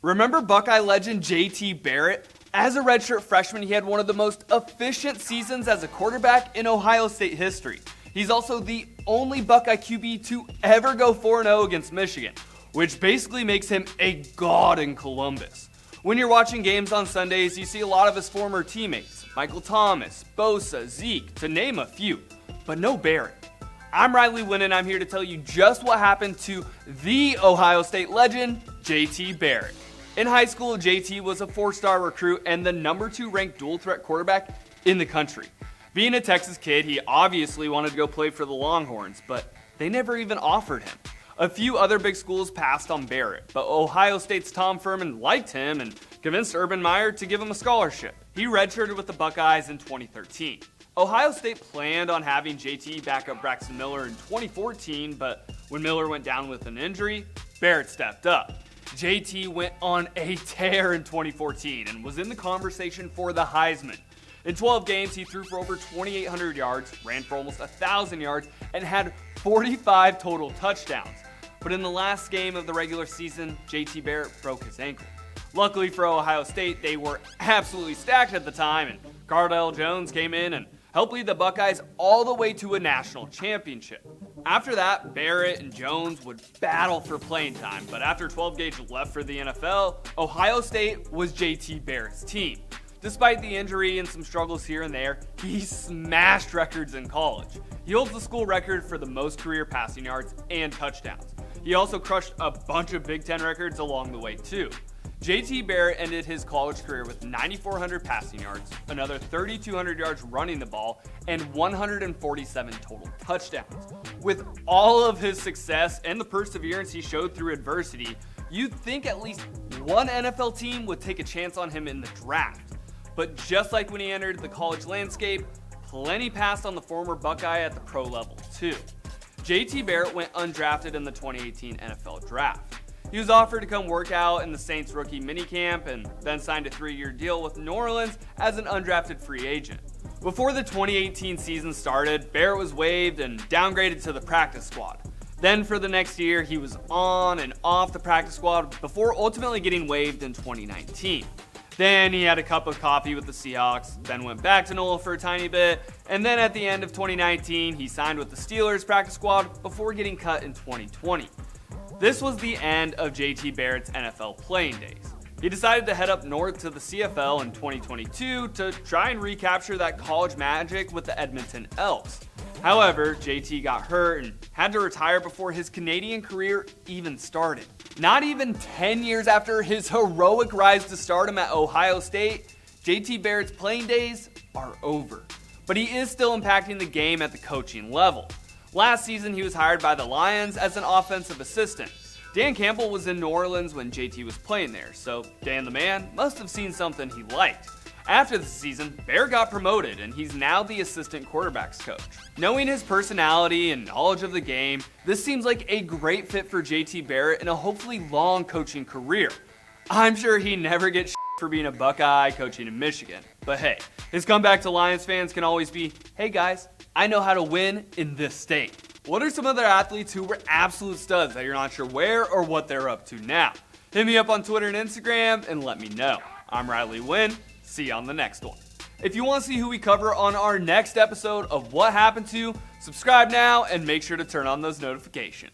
Remember Buckeye legend JT Barrett? As a redshirt freshman, he had one of the most efficient seasons as a quarterback in Ohio State history. He's also the only Buckeye QB to ever go 4-0 against Michigan, which basically makes him a god in Columbus. When you're watching games on Sundays, you see a lot of his former teammates, Michael Thomas, Bosa, Zeke, to name a few, but no Barrett. I'm Riley Wynn, and I'm here to tell you just what happened to the Ohio State legend, JT Barrett. In high school, JT was a 4-star recruit and the number 2 ranked dual threat quarterback in the country. Being a Texas kid, he obviously wanted to go play for the Longhorns, but they never even offered him. A few other big schools passed on Barrett, but Ohio State's Tom Furman liked him and convinced Urban Meyer to give him a scholarship. He redshirted with the Buckeyes in 2013. Ohio State planned on having JT back up Braxton Miller in 2014, but when Miller went down with an injury, Barrett stepped up. JT went on a tear in 2014 and was in the conversation for the Heisman. In 12 games, he threw for over 2,800 yards, ran for almost 1,000 yards, and had 45 total touchdowns. But in the last game of the regular season, JT Barrett broke his ankle. Luckily for Ohio State, they were absolutely stacked at the time, and Cardale Jones came in and helped lead the Buckeyes all the way to a national championship. After that, Barrett and Jones would battle for playing time, but after 12 Gage left for the NFL, Ohio State was JT Barrett's team. Despite the injury and some struggles here and there, he smashed records in college. He holds the school record for the most career passing yards and touchdowns. He also crushed a bunch of Big Ten records along the way too. JT Barrett ended his college career with 9,400 passing yards, another 3,200 yards running the ball, and 147 total touchdowns. With all of his success and the perseverance he showed through adversity, you'd think at least one NFL team would take a chance on him in the draft. But just like when he entered the college landscape, plenty passed on the former Buckeye at the pro level too. JT Barrett went undrafted in the 2018 NFL Draft. He was offered to come work out in the Saints rookie minicamp and then signed a 3-year deal with New Orleans as an undrafted free agent. Before the 2018 season started, Barrett was waived and downgraded to the practice squad. Then for the next year, he was on and off the practice squad before ultimately getting waived in 2019. Then he had a cup of coffee with the Seahawks, then went back to NOLA for a tiny bit, and then at the end of 2019, he signed with the Steelers practice squad before getting cut in 2020. This was the end of JT Barrett's NFL playing days. He decided to head up north to the CFL in 2022 to try and recapture that college magic with the Edmonton Elks. However, JT got hurt and had to retire before his Canadian career even started. Not even 10 years after his heroic rise to stardom at Ohio State, JT Barrett's playing days are over. But he is still impacting the game at the coaching level. Last season, he was hired by the Lions as an offensive assistant. Dan Campbell was in New Orleans when JT was playing there, so Dan the man must have seen something he liked. After the season, Barrett got promoted, and he's now the assistant quarterbacks coach. Knowing his personality and knowledge of the game, this seems like a great fit for JT Barrett in a hopefully long coaching career. I'm sure he never gets for being a Buckeye coaching in Michigan. But hey, his comeback to Lions fans can always be, hey guys, I know how to win in this state. What are some other athletes who were absolute studs that you're not sure where or what they're up to now? Hit me up on Twitter and Instagram and let me know. I'm Riley Wynn. See you on the next one. If you want to see who we cover on our next episode of What Happened To, subscribe now and make sure to turn on those notifications.